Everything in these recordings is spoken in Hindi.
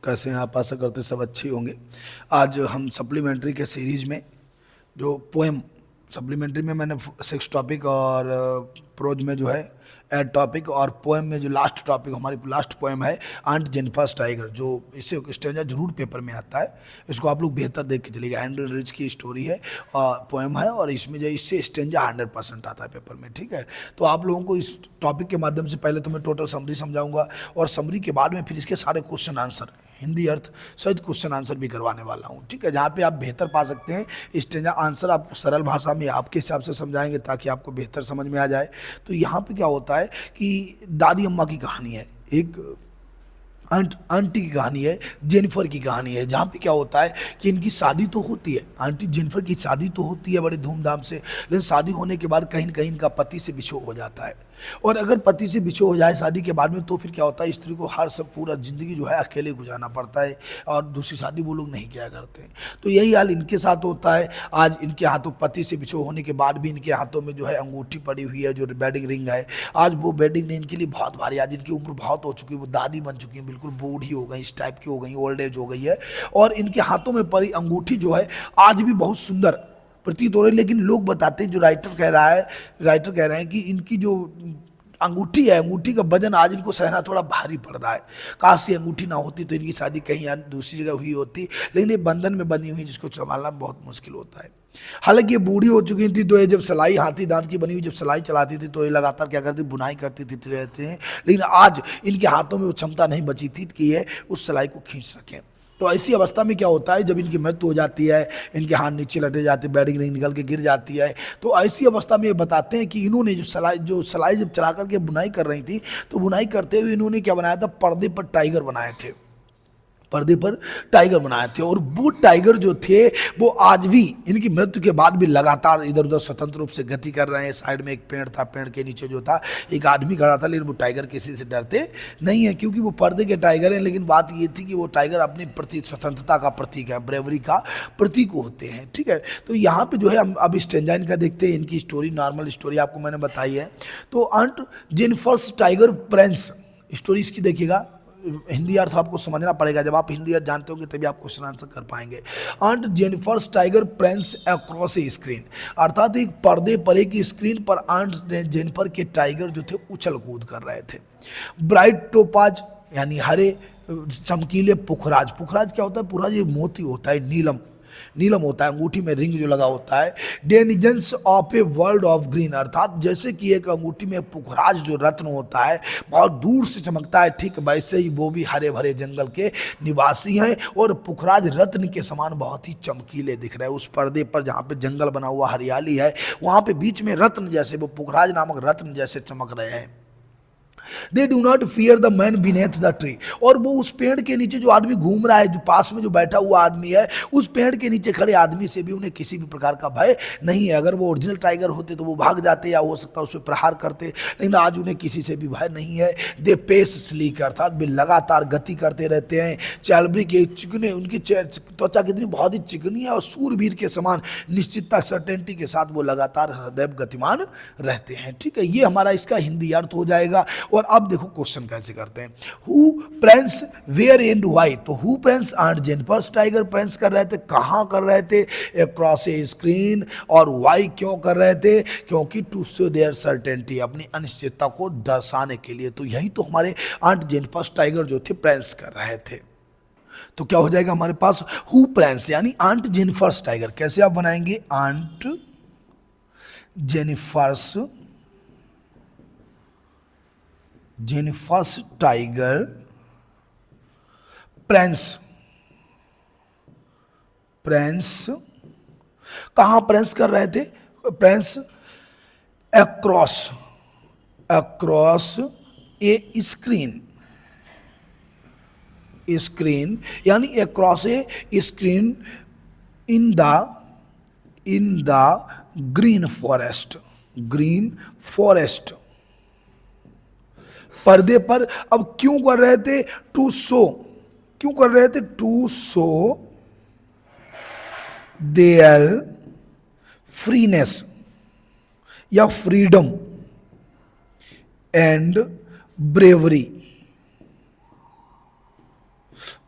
कैसे हैं आप? आशा करते सब अच्छे होंगे। आज हम सप्लीमेंट्री के सीरीज में जो पोएम, सप्लीमेंट्री में मैंने 6 टॉपिक और प्रोज में जो है 8 टॉपिक और पोएम में जो लास्ट टॉपिक हमारी लास्ट पोएम है आंट जेनिफर टाइगर, जो इससे स्टेंजा जरूर पेपर में आता है। इसको आप लोग बेहतर देख के चलिएगा। एंड्रू रिच की स्टोरी है और पोएम है, और इसमें जो इससे स्टेंजा 100% आता है पेपर में। ठीक है, तो आप लोगों को इस टॉपिक के माध्यम से पहले तो मैं टोटल समरी समझाऊंगा, और समरी के बाद में फिर इसके सारे क्वेश्चन आंसर, हिंदी अर्थ सहित क्वेश्चन आंसर भी करवाने वाला हूँ। ठीक है, जहाँ पे आप बेहतर पा सकते हैं स्टेंजा आंसर आपको सरल भाषा में आपके हिसाब से समझाएंगे ताकि आपको बेहतर समझ में आ जाए। तो यहाँ पे क्या होता है कि दादी अम्मा की कहानी है, एक आंटी की कहानी है, जेनिफर की कहानी है, जहाँ पे क्या होता है कि इनकी शादी तो होती है, आंटी जेनिफर की शादी तो होती है बड़े धूमधाम से, लेकिन शादी होने के बाद कहीं न कहीं इनका पति से बिछोह हो जाता है। और अगर पति से बिछोह हो जाए शादी के बाद में, तो फिर क्या होता है, स्त्री को हर सब पूरा ज़िंदगी जो है अकेले गुजारना पड़ता है, और दूसरी शादी वो लोग नहीं किया करते हैं। तो यही हाल इनके साथ होता है। आज इनके हाथों, पति से बिछोह होने के बाद भी इनके हाथों में जो है अंगूठी पड़ी हुई है, जो वेडिंग रिंग है। आज वो वेडिंग रिंग इनके लिए बहुत भारी, आज इनकी उम्र बहुत हो चुकी है, वो दादी बन चुकी है, बिल्कुल बूढ़ी हो गई, इस टाइप की हो गई, ओल्ड एज हो गई है। और इनके हाथों में पड़ी अंगूठी जो है आज भी बहुत सुंदर प्रतीत हो रही है। लेकिन लोग बताते हैं, जो राइटर कह रहे हैं कि इनकी जो अंगूठी है, अंगूठी का वजन आज इनको सहना थोड़ा भारी पड़ रहा है। काश ये अंगूठी ना होती तो इनकी शादी कहीं दूसरी जगह हुई होती, लेकिन ये बंधन में बनी हुई, जिसको संभालना बहुत मुश्किल होता है। हालांकि ये बूढ़ी हो चुकी थी, तो ये जब सिलाई, हाथी दांत की बनी हुई जब सिलाई चलाती थी, तो ये लगातार क्या करती, बुनाई करती थी रहते हैं। लेकिन आज इनके हाथों में वो क्षमता नहीं बची थी कि ये उस सिलाई को खींच सकें। तो ऐसी अवस्था में क्या होता है, जब इनकी मृत्यु हो जाती है, इनके हाथ नीचे लटे जाते, वेडिंग रिंग निकल के गिर जाती है, तो ऐसी अवस्था में ये बताते हैं कि इन्होंने जो सिलाई जब चला करके बुनाई कर रही थी, तो बुनाई करते हुए इन्होंने क्या बनाया था, पर्दे पर टाइगर बनाए थे, पर्दे पर टाइगर बनाए थे। और वो टाइगर जो थे वो आज भी इनकी मृत्यु के बाद भी लगातार इधर उधर स्वतंत्र रूप से गति कर रहे हैं। साइड में एक पेड़ था, पेड़ के नीचे जो था एक आदमी खड़ा था, लेकिन वो टाइगर किसी से डरते नहीं है, क्योंकि वो पर्दे के टाइगर हैं। लेकिन बात ये थी कि वो टाइगर अपनी प्रतीक, स्वतंत्रता का प्रतीक है, ब्रेवरी का प्रतीक होते हैं। ठीक है, तो यहाँ पे जो है हम अब स्टेंजा इनका देखते हैं। इनकी स्टोरी, नॉर्मल स्टोरी आपको मैंने बताई है। तो aunt Jennifer's tiger prince story इसकी देखिएगा। हिंदी अर्थ आपको समझना पड़ेगा, जब आप हिंदी अर्थ जानते होंगे तभी आप क्वेश्चन आंसर कर पाएंगे। Aunt Jennifer's tiger Prince across a screen, अर्थात एक पर्दे पर, एक स्क्रीन पर आंट जेनिफर के टाइगर जो थे उछल कूद कर रहे थे। ब्राइट टोपाज यानी हरे चमकीले पुखराज, पुखराज क्या होता है, पुखराज ये मोती होता है, नीलम नीलम होता है, अंगूठी में रिंग जो लगा होता है। Denizens of a world of green, अर्थात जैसे कि एक अंगूठी में पुखराज जो रत्न होता है बहुत दूर से चमकता है, ठीक वैसे ही वो भी हरे भरे जंगल के निवासी हैं, और पुखराज रत्न के समान बहुत ही चमकीले दिख रहे हैं। उस पर्दे पर जहाँ पे जंगल बना हुआ, हरियाली है, वहाँ पे बीच में रत्न जैसे, वो पुखराज नामक रत्न जैसे चमक रहे हैं। दे do not fear the man beneath the tree, और वो उस पेड़ के नीचे जो आदमी घूम रहा है, जो पास में जो बैठा हुआ आदमी है, उस पेड़ के नीचे खड़े आदमी से भी उन्हें किसी भी प्रकार का भय नहीं है। अगर वो ओरिजिनल टाइगर होते तो वो भाग जाते, या हो सकता है उस पर प्रहार करते, लेकिन आज उन्हें किसी से भी भय नहीं है। दे पेस स्लीक, अर्थात वे लगातार गति करते रहते हैं। चैलबरी के चिकने, उनकी त्वचा कितनी बहुत ही चिकनी है, और सूरवीर के समान निश्चितता, सर्टेनिटी के साथ वो लगातार सदैव गतिमान रहते हैं। ठीक है, ये हमारा इसका हिंदी अर्थ हो जाएगा। और अब देखो क्वेश्चन कैसे करते हैं। Who prance where and why, तो who prance aunt Jennifer's tiger prance कर रहे थे, कहां कर रहे थे, अक्रॉस ए स्क्रीन, और व्हाई क्यों कर रहे थे, क्योंकि टू शो देयर सर्टेनिटी, अपनी अनिश्चितता को दर्शाने के लिए। तो यही तो हमारे आंट जेनिफर्स टाइगर जो थे प्रिंस कर रहे थे। तो क्या हो जाएगा हमारे पास, हु प्रिंस यानी आंट जेनिफर्स टाइगर। कैसे आप बनाएंगे, आंट जेनिफर्स टाइगर प्रिंस, कहां प्रिंस कर रहे थे, प्रिंस अक्रॉस ए स्क्रीन यानी across a screen in the green forest, पर्दे पर। अब क्यों कर रहे थे, टू शो देयर फ्रीनेस या फ्रीडम एंड ब्रेवरी,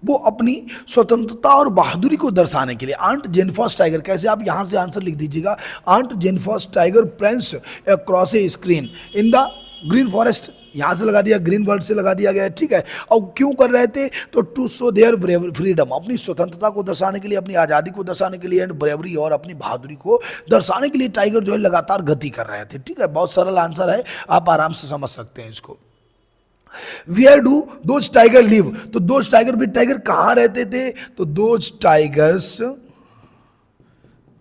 वो अपनी स्वतंत्रता और बहादुरी को दर्शाने के लिए। आंट जेनफर्स टाइगर, कैसे, आप यहां से आंसर लिख दीजिएगा। Aunt Jennifer's tiger Prince across a screen in the green forest, यहां से लगा दिया, ग्रीन वर्ड से लगा दिया गया, ठीक है। और क्यों कर रहे थे, तो टू शो देयर फ्रीडम, अपनी स्वतंत्रता को दर्शाने के लिए, अपनी आज़ादी को दर्शाने के लिए, एंड ब्रेवरी, और अपनी बहादुरी को दर्शाने के लिए टाइगर जो है लगातार गति कर रहे थे, ठीक है। बहुत सरल आंसर है, आप आराम से समझ सकते हैं इसको। Where do those tiger live, तो दोज टाइगर भी टाइगर कहां रहते थे, तो दोज टाइगर्स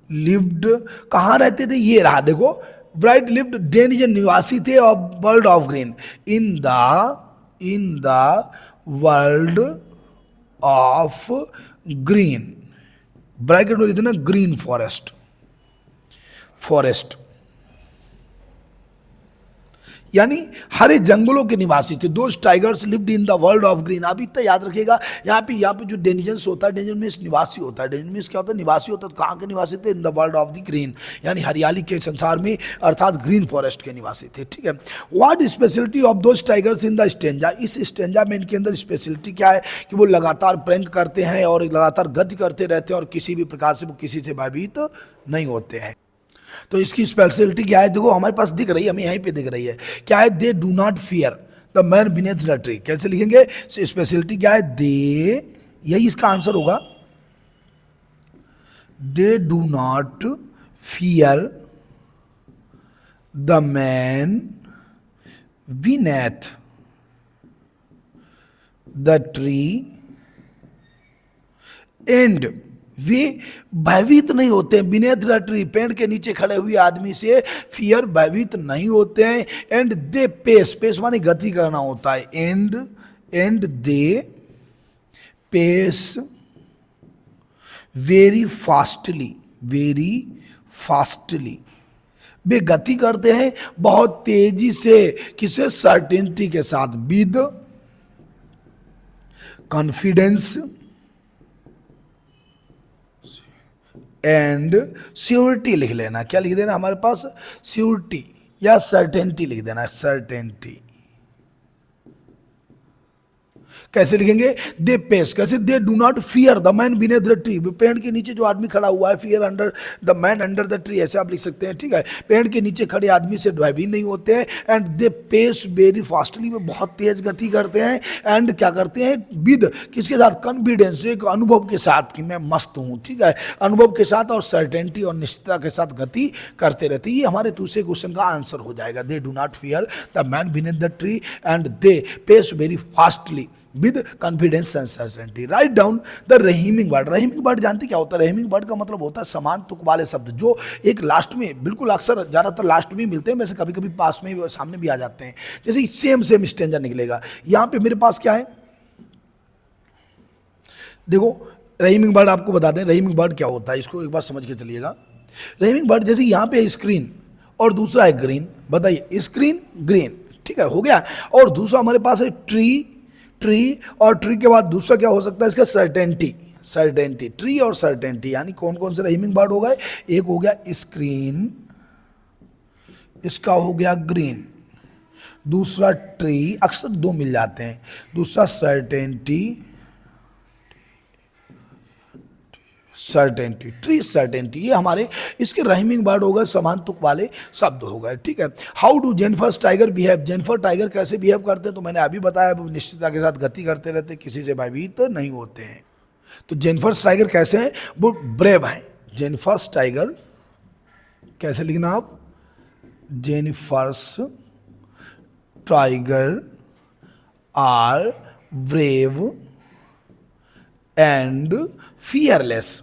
लिव्ड, कहां रहते थे, ये रहा देखो, ब्राइट लिव्ड डेन ये निवासी थे of world of green, in the world of green, bracket में लिखते ना ग्रीन फॉरेस्ट, यानी हरे जंगलों के निवासी थे। Those tigers lived in the world of green. आप इतना याद रखिएगा, यहाँ पे जो डेंजर्स होता है, डेंजर मीन्स निवासी होता है, डेंजर मीन्स क्या होता है, निवासी होता है। तो कहाँ के निवासी थे, इन the world of the green, यानी हरियाली के संसार में, अर्थात ग्रीन फॉरेस्ट के निवासी थे, ठीक है। What speciality of those tigers in the stanza, इस स्टेंजा में इनके अंदर स्पेशलिटी क्या है, कि वो लगातार प्रैंक करते हैं और लगातार गति करते रहते हैं, और किसी भी प्रकार से वो किसी से भयभीत नहीं होते हैं। तो इसकी स्पेशलिटी क्या है, देखो हमारे पास दिख रही है, हमें यहीं पे दिख रही है, क्या है, दे do not fear the man beneath the tree. कैसे लिखेंगे, स्पेशलिटी क्या है, दे, यही इसका आंसर होगा, they do not fear the man beneath the tree, and वे भयभीत नहीं होते हैं, बीनेथ द ट्री, पेड़ के नीचे खड़े हुए आदमी से फियर, भयभीत नहीं होते हैं। एंड दे पेस, पेस माने गति करना होता है, and they pace very fastly, वे गति करते हैं बहुत तेजी से, किसे, सर्टेनिटी के साथ, विद कॉन्फिडेंस एंड श्योरिटी लिख लेना। क्या लिख देना हमारे पास, श्योरिटी या सर्टेनिटी लिख देना, सर्टेनिटी। कैसे लिखेंगे, दे पेस, कैसे, दे do not fear the man beneath the tree, पेड़ के नीचे जो आदमी खड़ा हुआ है, fear under the man under the tree, ऐसे आप लिख सकते हैं, ठीक है। पेड़ के नीचे खड़े आदमी से भयभीत नहीं होते हैं। And they pace very fastly, वे बहुत तेज गति करते हैं। एंड क्या करते हैं, विद, किसके साथ, कॉन्फिडेंस, एक अनुभव के साथ कि मैं मस्त हूँ, ठीक है, अनुभव के साथ, और सर्टेनिटी और निश्चितता के साथ गति करते रहते हैं। ये हमारे दूसरे क्वेश्चन का आंसर हो जाएगा, they do not fear the man beneath the tree and they pace very fastly with confidence and certainty. Right down the rhyming word. Rhyming word जानते क्या होता है, रहीमिंग वर्ड का मतलब होता है समान तुक वाले शब्द, जो एक लास्ट में, बिल्कुल अक्सर ज़्यादातर लास्ट में मिलते हैं, वैसे कभी कभी पास में सामने भी आ जाते हैं। जैसे सेम स्टेंजा निकलेगा, यहाँ पे मेरे पास क्या है, देखो रहीमिंग वर्ड आपको बता दें, रहीमिंग वर्ड क्या होता है, इसको एक बार समझ के चलिएगा। रहीमिंग वर्ड जैसे यहाँ पे स्क्रीन और दूसरा है ग्रीन, बताइए, स्क्रीन ग्रीन, ठीक है, हो गया। और दूसरा हमारे पास है ट्री, और ट्री के बाद दूसरा क्या हो सकता है इसका, सर्टेनिटी, ट्री और सर्टेनिटी, यानी कौन कौन से रहीमिंग वर्ड हो गए, एक हो गया स्क्रीन, इसका हो गया ग्रीन, दूसरा ट्री, अक्सर दो मिल जाते हैं, दूसरा सर्टेनिटी, ट्री सर्टेनिटी, ये हमारे इसके रहीमिंग वर्ड हो गए, समान तुक वाले शब्द हो गए, ठीक है। How do Jennifer's tiger behave, Jennifer tiger कैसे बिहेव करते हैं, तो मैंने अभी बताया, वो निश्चितता के साथ गति करते रहते, किसी से भयभीत तो नहीं होते हैं। तो जेनफर्स टाइगर कैसे हैं, वो ब्रेव हैं। जेनफर्स टाइगर कैसे लिखना आप, Jennifer's tiger are brave and fearless.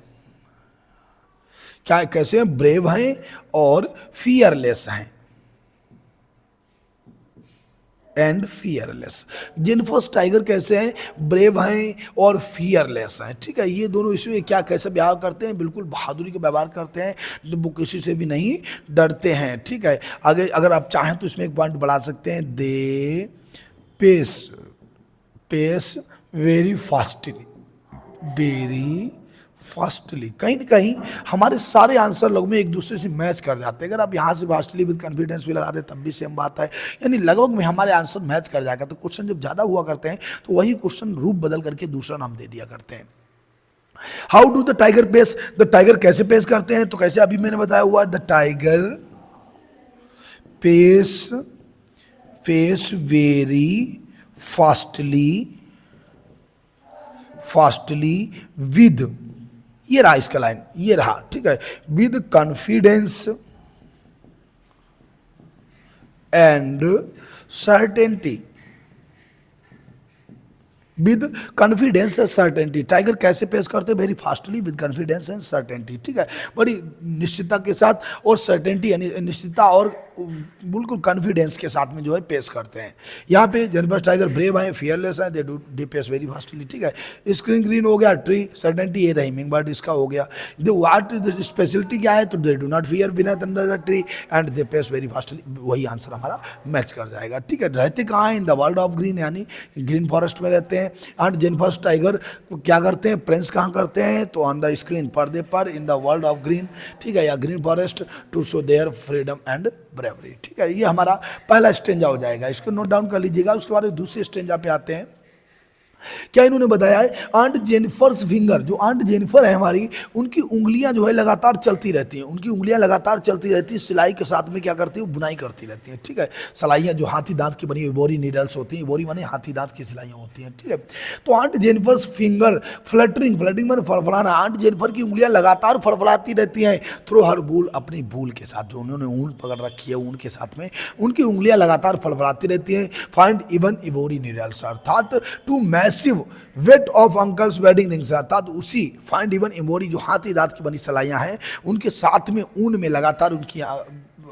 क्या, कैसे हैं, ब्रेव हैं और फियरलेस हैं, एंड फियरलेस। जेनफर्स टाइगर कैसे हैं, ब्रेव हैं और फियरलेस हैं, ठीक है। ये दोनों इसमें क्या, कैसे व्यवहार करते हैं, बिल्कुल बहादुरी का व्यवहार करते हैं, वो किसी से भी नहीं डरते हैं, ठीक है। आगे अगर आप चाहें तो इसमें एक पॉइंट बढ़ा सकते हैं, they pace very fastly, fastly. कहीं ना कहीं हमारे सारे आंसर लोग में एक दूसरे से मैच कर जाते हैं। अगर आप यहाँ से फास्टली विद कॉन्फिडेंस भी लगा दे तब भी सेम बात है, यानी लगभग में हमारे आंसर मैच कर जाएगा। तो क्वेश्चन जब ज़्यादा हुआ करते हैं तो वही क्वेश्चन रूप बदल करके दूसरा नाम दे दिया करते हैं। How do the tiger pace, the tiger कैसे पेस करते हैं, तो कैसे अभी मैंने बताया हुआ, the tiger pace very fastly with, ये रहा इसका लाइन, ये रहा, ठीक है, with confidence and certainty, with confidence and certainty. Tiger कैसे पेश करते हैं, very fastly with confidence and certainty, ठीक है, बड़ी निश्चितता के साथ और सर्टेनिटी यानी निश्चितता और बिल्कुल कॉन्फिडेंस के साथ में जो है पेश करते हैं। यहाँ पे जनरल टाइगर ब्रेव हैं, फियरलेस हैं, दे पेश वेरी फास्टली, ठीक है। स्क्रीन ग्रीन हो गया, ट्री सर्टेनिटी, ये राइमिंग वर्ड इसका हो गया। द व्हाट स्पेशलिटी क्या है, तो they do not fear beneath under the tree and they pace very fastly, वही आंसर हमारा मैच कर जाएगा, ठीक है। रहते कहाँ हैं, in the world of green, यानी ग्रीन फॉरेस्ट में रहते हैं। एंड जेनिफर टाइगर क्या करते हैं, प्रिंस कहाँ करते हैं, तो ऑन द स्क्रीन, पर्दे पर, in the world of green, ठीक है, या green forest to show their freedom and bravery, ठीक है। ये हमारा पहला स्टेंजा हो जाएगा, इसको नोट डाउन कर लीजिएगा। उसके बाद दूसरे स्टेंजा पे आते हैं। क्या इन्होंने बताया है, आंट जेनिफर्स फिंगर, जो आंट जेनिफर है हमारी, उनकी उंगलियां जो है लगातार चलती रहती हैं, उनकी उंगलियां लगातार चलती रहती हैं, सिलाई के साथ में क्या करती है, बुनाई करती रहती हैं, ठीक है। सिलाइयां जो हाथी दांत की बनी हुई बोरी नीडल्स होती हैं, बोरी माने हाथी दांत की सिलाइयां होती हैं, ठीक है। तो आंट जेनिफर्स फिंगर फ्लटरिंग माने फड़फड़ाना, आंट जेनिफर की उंगलियां लगातार फड़फड़ाती रहती हैं थ्रू हर बूल, अपनी बूल के साथ, जो उन्होंने ऊन पकड़ रखी है ऊन के साथ में उनकी उंगलियां लगातार फड़फड़ाती रहती हैं। फाइंड इवन इवोरी नीडल्स, अर्थात to massive weight of uncle's wedding rings, अर्थात उसी फाइंड इवन इमोरी जो हाथी दांत की बनी सलाइयां हैं उनके साथ में ऊन में लगातार उनकी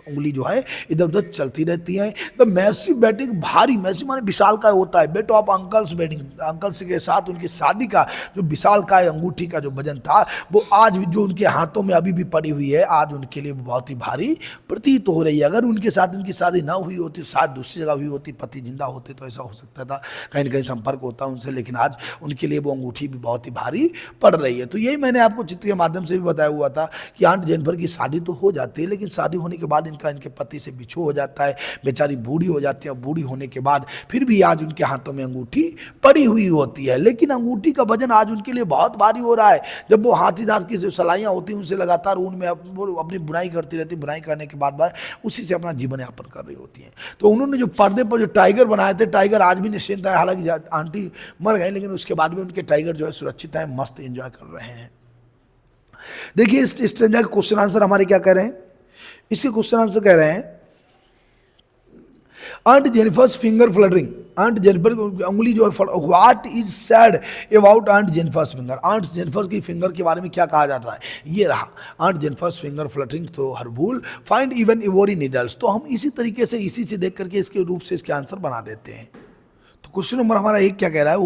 उंगली जो है इधर उधर चलती रहती है। द मैसिव बेटिंग, भारी, मैसिव माने विशाल का होता है, bit of uncle's wedding, uncles के साथ उनकी शादी का जो विशाल का अंगूठी का जो वजन था वो आज भी जो उनके हाथों में अभी भी पड़ी हुई है, आज उनके लिए बहुत ही भारी प्रतीत हो रही है। अगर उनके साथ उनकी शादी ना हुई होती, शायद दूसरी जगह हुई होती, पति जिंदा होते तो ऐसा हो सकता था, कहीं ना कहीं संपर्क होता उनसे, लेकिन आज उनके लिए वो अंगूठी भी बहुत ही भारी पड़ रही है। तो यही मैंने आपको चित्र के माध्यम से भी बताया हुआ था कि आंट जेनिफर की शादी तो हो जाती है, लेकिन शादी होने के बाद इनके पति से बिछो हो जाता है, बेचारी बूढ़ी हो जाती है। बूढ़ी होने के बाद फिर भी आज उनके हाथों में अंगूठी पड़ी हुई होती है, लेकिन अंगूठी का वजन आज उनके लिए बहुत भारी हो रहा है। जब वो हाथी दांत की जो सलाइयां होती हैं उनसे लगातार ऊन में अपनी बुनाई करती रहती, बुनाई करने के बाद उसी से अपना जीवन यापन कर रही होती हैं। तो उन्होंने जो पर्दे पर जो टाइगर बनाए थे, टाइगर आज भी निश्चिंत है, हालांकि आंटी मर गए लेकिन उसके बाद भी उनके टाइगर जो है सुरक्षित है, मस्त एंजॉय कर रहे हैं। देखिए इस स्ट्रेंजर के क्वेश्चन आंसर हमारे क्या कह रहे हैं, इसके क्वेश्चन आंसर कह रहे हैं aunt Jennifer's finger fluttering, aunt Jennifer उंगली जो है, what is said about aunt Jennifer's finger, aunt Jennifer की फिंगर के बारे में क्या कहा जाता है, ये रहा, aunt Jennifer's finger fluttering through her wool, find even ivory needles. तो हम इसी तरीके से इसी से देख करके इसके रूप से इसके आंसर बना देते हैं। तो क्वेश्चन नंबर हमारा एक क्या कह रहा है,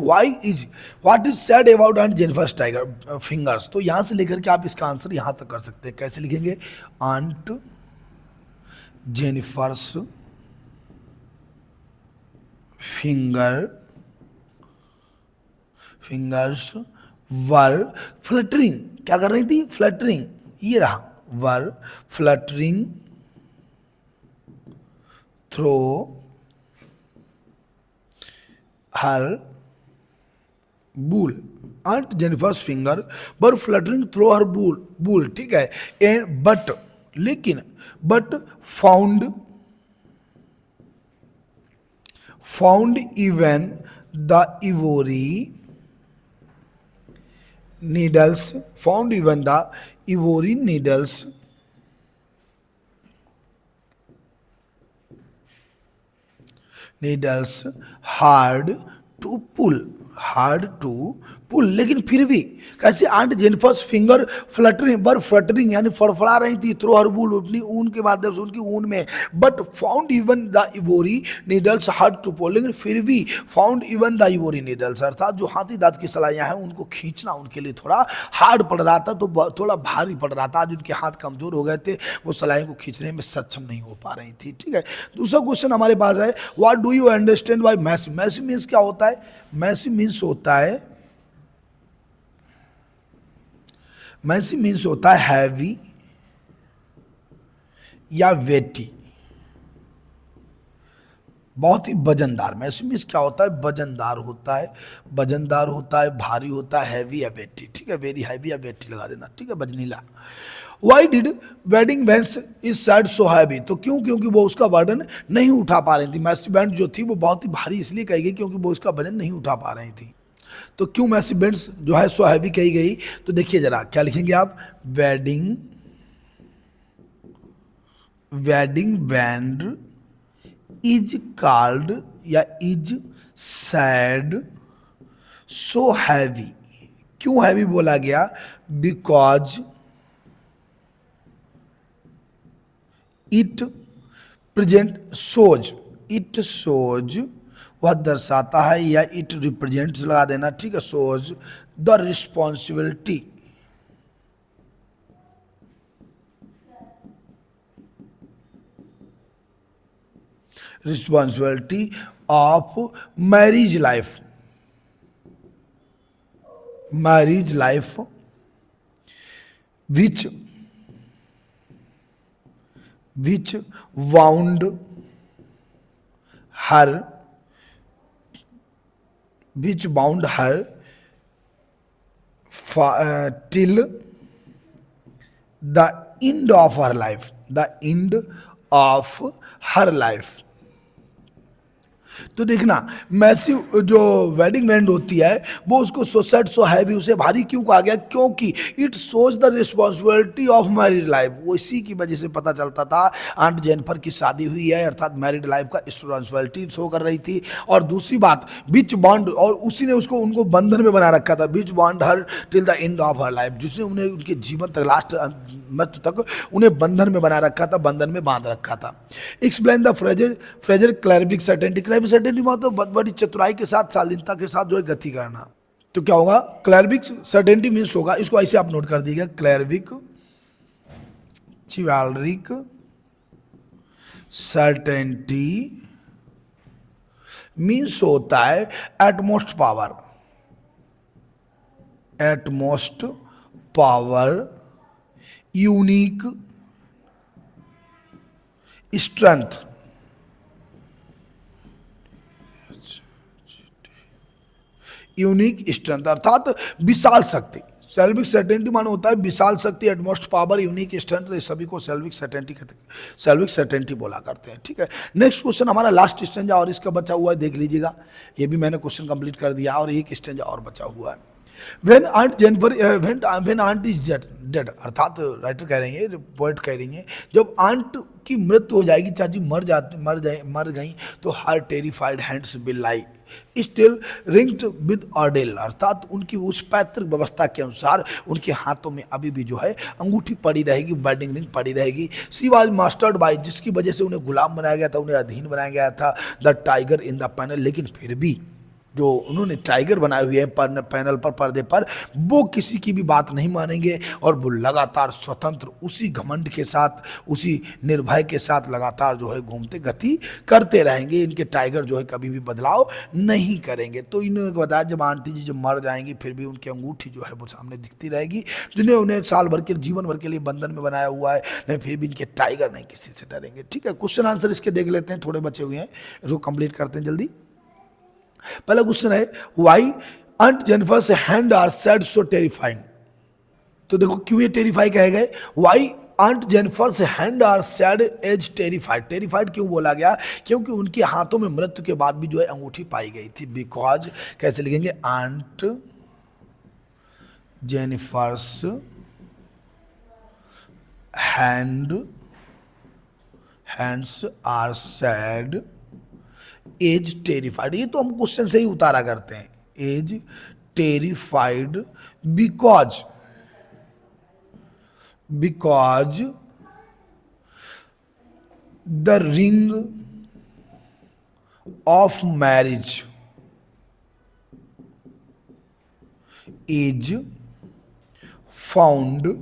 what is said about aunt Jennifer's tiger fingers. तो यहां से लेकर के आप इसका आंसर यहां तक कर सकते हैं। कैसे लिखेंगे, आंट जेनिफर्स फिंगर्स वर फ्लटरिंग, क्या कर रही थी, फ्लटरिंग, ये रहा, वर फ्लटरिंग थ्रो हर बूल, आंट जेनिफर्स फिंगर वर फ्लटरिंग थ्रो हर बूल, ठीक है। एंड बट, लेकिन but found even the ivory needles, found even the ivory needles hard to पुल, लेकिन फिर भी कैसे आंट जेनिफर्स फिंगर फ्लटरिंग यानी फड़फड़ा रही थी थ्रू हर बूल, अपनी ऊन के माध्यम से उनकी ऊन में, but found even the ivory needles hard to pull, लेकिन फिर भी found even the ivory needles, अर्थात जो हाथी दांत की सलाइयां हैं उनको खींचना उनके लिए थोड़ा हार्ड पड़ रहा था, तो थोड़ा भारी पड़ रहा था। आज उनके हाथ कमजोर हो गए थे, वो सलाइयों को खींचने में सक्षम नहीं हो पा रही थी, ठीक है। दूसरा क्वेश्चन हमारे पास है, what do you understand by massive. Massive means क्या होता है, मैसिव मीन्स होता है मैसी मीन्स होता है हैवी या वेटी, बहुत ही वजनदार। मैसी मीन्स क्या होता है, वजनदार होता है, वजनदार होता है, भारी होता है, हैवी या वेटी, ठीक है, वेरी हैवी या वेटी लगा देना, ठीक है, वजनीला। Why did wedding bands is said so heavy, तो क्यों, क्योंकि वो उसका बर्डन नहीं उठा पा रही थी। मैसी बैंड जो थी वो बहुत ही भारी इसलिए कही गई क्योंकि वो उसका वजन नहीं उठा पा रही थी। तो क्यों मैसी बैंड्स जो है सो हैवी कही गई, तो देखिए जरा क्या लिखेंगे आप, wedding, wedding band is called या इज सैड सो हैवी, क्यों हैवी बोला गया, because it present shows, it shows वह दर्शाता है, या इट रिप्रेजेंट्स लगा देना, ठीक है, shows the responsibility, responsibility of marriage life, marriage life which wound her, which bound her till the end of her life, the end of her life। तो देखना मैसी जो वेडिंग बैंड होती है वो उसको सो सैड सो हैवी, उसे भारी क्यों कहा गया, क्योंकि it shows the responsibility of married life, वो इसी की वजह से पता चलता था आंट जेनिफर की शादी हुई है, अर्थात मैरिड लाइफ का रिस्पॉन्सिबिलिटी शो कर रही थी। और दूसरी बात बीच बॉन्ड, और उसी ने उसको उनको बंधन में बना रखा था, which bond her till the end of her life, जिसने उन्हें उनके जीवन तक, लास्ट मृत्यु तक उन्हें बंधन में बना रखा था, बंधन में बांध रखा था। Explain the phrase chivalric certainty, chivalric certainty मतलब बहुत बड़ी चतुराई के साथ, शालीनता के साथ जो है गति करना। तो क्या होगा, क्लैरिफिक सर्टेनिटी मीन्स होगा, इसको ऐसे आप नोट कर दीजिएगा, क्लैरिफिक चिवालरिक सर्टेनिटी मीन्स होता है utmost power, utmost power, unique strength, unique strength अर्थात विशाल शक्ति। सेल्विक सर्टेनिटी मानो होता है विशाल शक्ति, एटमोस्ट पावर, यूनिक स्ट्रेंथ, ये सभी को सेल्विक सर्टेनिटी कहते हैं, सेल्विक सर्टेनिटी बोला करते हैं, ठीक है। नेक्स्ट क्वेश्चन हमारा लास्ट स्टेंजा और इसका बचा हुआ है, देख लीजिएगा, ये भी मैंने क्वेश्चन कंप्लीट कर दिया और एक स्टेंजा और बचा हुआ है। When Aunt Jennifer, when aunt is dead, अर्थात राइटर कह रही है, पोएट कह रही है, जब आंट की मृत्यु हो जाएगी, चाची मर गई, तो her terrified hands will lie still ringed with ordeal, अर्थात उनकी उस पैतृक व्यवस्था के अनुसार उनके हाथों में अभी भी जो है अंगूठी पड़ी रहेगी, वेडिंग रिंग पड़ी रहेगी। शी वाज मास्टर्ड बाय, जिसकी वजह से उन्हें गुलाम बनाया गया था, उन्हें अधीन बनाया गया था, the tiger in the panel, लेकिन फिर भी जो उन्होंने टाइगर बनाए हुए हैं पैनल पर, पर्दे पर, वो किसी की भी बात नहीं मानेंगे और वो लगातार स्वतंत्र उसी घमंड के साथ, उसी निर्भय के साथ लगातार जो है घूमते गति करते रहेंगे। इनके टाइगर जो है कभी भी बदलाव नहीं करेंगे। तो इन्होंने बताया जब आंटी जी जब मर जाएंगी फिर भी उनकी अंगूठी जो है वो सामने दिखती रहेगी, जिन्हें उन्हें साल भर के जीवन भर के लिए बंधन में बनाया हुआ है, लेकिन फिर भी इनके टाइगर नहीं किसी से डरेंगे। ठीक है, क्वेश्चन आंसर इसके देख लेते हैं, थोड़े बचे हुए हैं, इसको कंप्लीट करते हैं जल्दी। पहला क्वेश्चन है why aunt Jennifer's hand are said so terrifying. तो देखो क्यों ये टेरिफाई कहे गए, why aunt Jennifer's hand are said as terrified. Terrified क्यों बोला गया, क्योंकि उनके हाथों में मृत्यु के बाद भी जो है अंगूठी पाई गई थी। बिकॉज कैसे लिखेंगे, aunt Jennifer's hands are said as terrified. ये तो हम क्वेश्चन से ही उतारा करते हैं, as terrified because the ring of marriage is found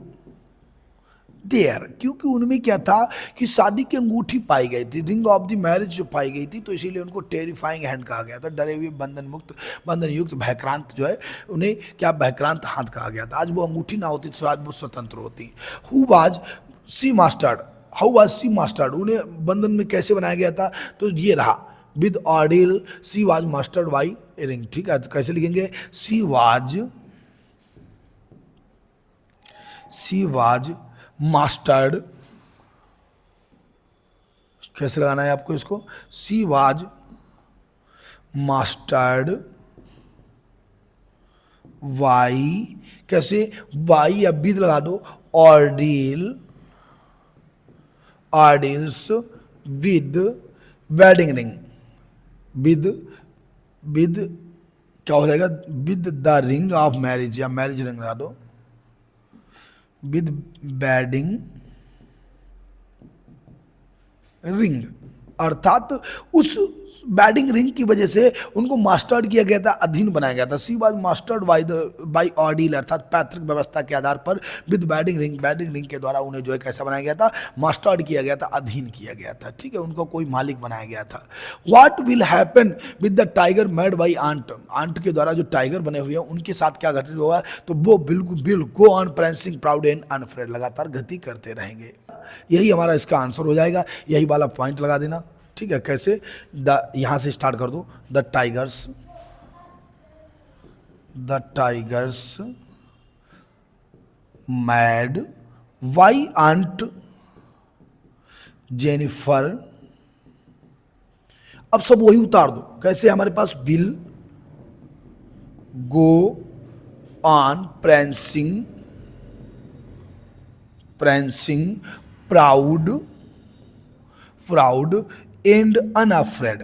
there, क्योंकि उनमें क्या था कि शादी की अंगूठी पाई गई थी, रिंग ऑफ द मैरिज जो पाई गई थी, तो इसीलिए उनको टेरिफाइंग हैंड कहा गया था, डरे हुए बंधन युक्त भयक्रांत जो है उन्हें क्या भयक्रांत हाथ कहा गया था। आज वो अंगूठी ना होती तो आज वो स्वतंत्र होती। Who was she mastered, how was she mastered, उन्हें बंधन में कैसे बनाया गया था, तो ये रहा with ordeal, she was mastered by a ring. ठीक है, कैसे लिखेंगे, सी वाज मास्टर्ड, कैसे लगाना है आपको इसको, सी वाज मास्टर्ड वाई, कैसे, वाई या विद लगा दो, ऑर्डिल्स विद वेडिंग रिंग, विद क्या हो जाएगा, with the ring of marriage, या मैरिज रिंग लगा दो, विद वेडिंग रिंग, अर्थात उस बैडिंग रिंग की वजह से उनको मास्टर्ड किया गया था, अधीन बनाया गया था। सी वाज मास्टर्ड बाई ऑर्डिल, अर्थात पैतृक व्यवस्था के आधार पर विद बैडिंग रिंग के द्वारा उन्हें जो है कैसा बनाया गया था, मास्टर्ड किया गया था, अधीन किया गया था। ठीक है, उनको कोई मालिक बनाया गया था। What will happen with the tiger made by aunt के द्वारा जो टाइगर बने हुए हैं उनके साथ क्या घटित होगा, तो वो बिल्कुल गो ऑन प्रेंसिंग प्राउड एंड अनफ्रेड, लगातार गति करते रहेंगे। यही हमारा इसका आंसर हो जाएगा, यही वाला पॉइंट लगा देना। ठीक है, कैसे, यहां से स्टार्ट कर दो, the tigers made by aunt Jennifer, अब सब वही उतार दो, कैसे, हमारे पास will go on prancing proud and unafraid,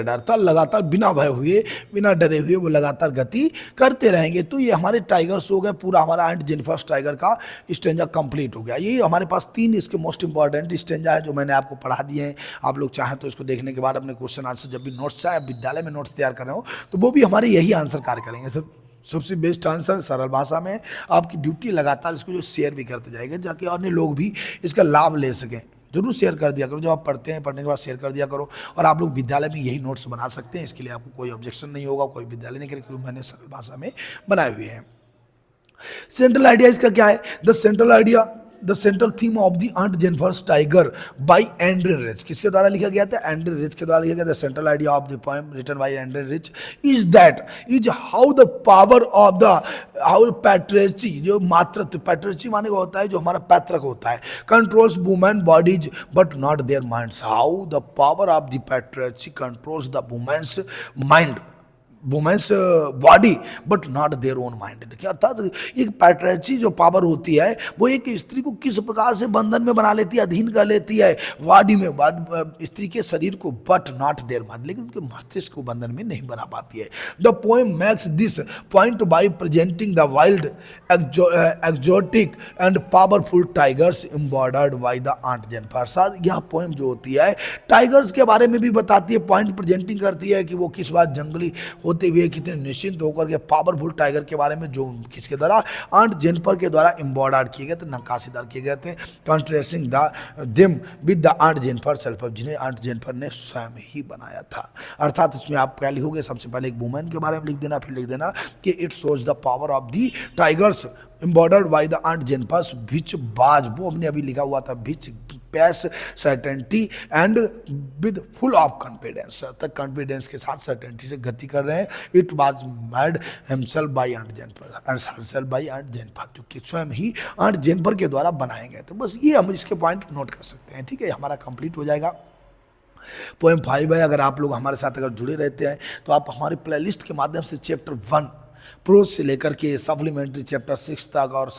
अर्थात लगातार बिना भय हुए, बिना डरे हुए वो लगातार गति करते रहेंगे। तो ये हमारे टाइगर्स हो गए, पूरा हमारा एंट जेनिफर टाइगर का स्टेंजा कंप्लीट हो गया। ये हमारे पास 3 इसके मोस्ट इंपॉर्टेंट स्टेंजा है जो मैंने आपको पढ़ा दिए हैं। आप लोग चाहें तो इसको देखने के बाद अपने क्वेश्चन आंसर, जब भी नोट्स चाहे विद्यालय में नोट्स तैयार कर रहे हो तो वो भी हमारे यही आंसर कार्य करेंगे। सबसे बेस्ट आंसर सरल भाषा में, आपकी ड्यूटी लगातार इसको जो शेयर भी करते जाएंगे, जाके अन्य लोग भी इसका लाभ ले सकें। जरूर शेयर कर दिया करो, जब आप पढ़ते हैं, पढ़ने के बाद शेयर कर दिया करो। और आप लोग विद्यालय में यही नोट्स बना सकते हैं, इसके लिए आपको कोई ऑब्जेक्शन नहीं होगा, कोई विद्यालय नहीं करेगा, क्योंकि मैंने सरल भाषा में बनाए हुए हैं। सेंट्रल आइडिया इसका क्या है, the central theme of the aunt Jennifer tiger by एंड्रे रिच, किसके द्वारा लिखा गया था, एंड्रे रिच के द्वारा लिखा गया था। Central idea of the poem written by एंड्रे Rich is how the power of the patriarchy, जो मातृत्व, पैट्रियर्ची माने का होता है जो हमारा पैतृक होता है, controls women bodies but not their minds, how the power of the patriarchy controls the women's mind, women's body but not their own mind. क्या अर्थात एक पैट्रियर्ची जो पावर होती है वो एक स्त्री को किस प्रकार से बंधन में बना लेती है, अधीन कर लेती है बॉडी में, स्त्री के शरीर को, बट नॉट देयर माइंड, लेकिन उनके मस्तिष्क को बंधन में नहीं बना पाती है। The poem makes this point by presenting the wild exotic and powerful tigers embroidered by the aunt Jennifer. यह पोएम जो होती है टाइगर्स के बारे में भी बताती है, पॉइंट प्रेजेंटिंग करती है कि वो किस बात जंगली होते हुए कितने निश्चिंत होकर के पावरफुल टाइगर के बारे में, जो किसके द्वारा, आंट जेनिफर के द्वारा एम्बॉर्डर्ड किए गए थे, नक्काशीदार किए गए थे, contrasting them with the aunt Jennifer self, जिन्हें आंट जेनिफर ने स्वयं ही बनाया था। अर्थात इसमें आप क्या लिखोगे, सबसे पहले एक वुमेन के बारे में लिख देना, फिर लिख देना कि it shows the power of the tigers embroidered by the aunt Jennifer, which was, वो हमने अभी लिखा हुआ था, which pace certainty and with full of confidence, तक कॉन्फिडेंस के साथ सर्टेनिटी से गति कर रहे हैं। It was made himself by aunt Jennifer and herself by aunt Jennifer, जो कि स्वयं ही आंट जेनिफर के द्वारा बनाए गए थे। बस ये हम इसके पॉइंट नोट कर सकते हैं। ठीक है, हमारा कंप्लीट हो जाएगा। पोएम 5 है। अगर आप लोग हमारे साथ अगर जुड़े रहते हैं तो आप हमारे प्लेलिस्ट के माध्यम से चैप्टर 1 प्रोज से लेकर के सप्लीमेंट्री चैप्टर 6 तक और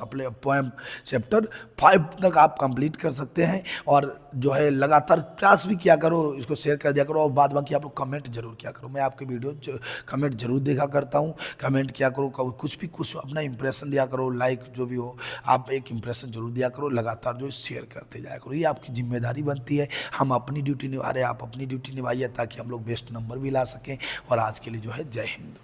पोएम चैप्टर 5 तक आप कंप्लीट कर सकते हैं। और जो है लगातार क्लास भी किया करो, इसको शेयर कर दिया करो, और बाद बाकी आप लोग कमेंट जरूर किया करो। मैं आपके वीडियो कमेंट जरूर देखा करता हूँ, कमेंट किया करो, कुछ अपना इंप्रेशन दिया करो, लाइक जो भी हो आप एक इंप्रेशन जरूर दिया करो, लगातार जो शेयर करते जाया करो। ये आपकी जिम्मेदारी बनती है। हम अपनी ड्यूटी निभा रहे हैं, आप अपनी ड्यूटी निभाइए ताकि हम लोग बेस्ट नंबर भी ला सकें। और आज के लिए जो है जय हिंद।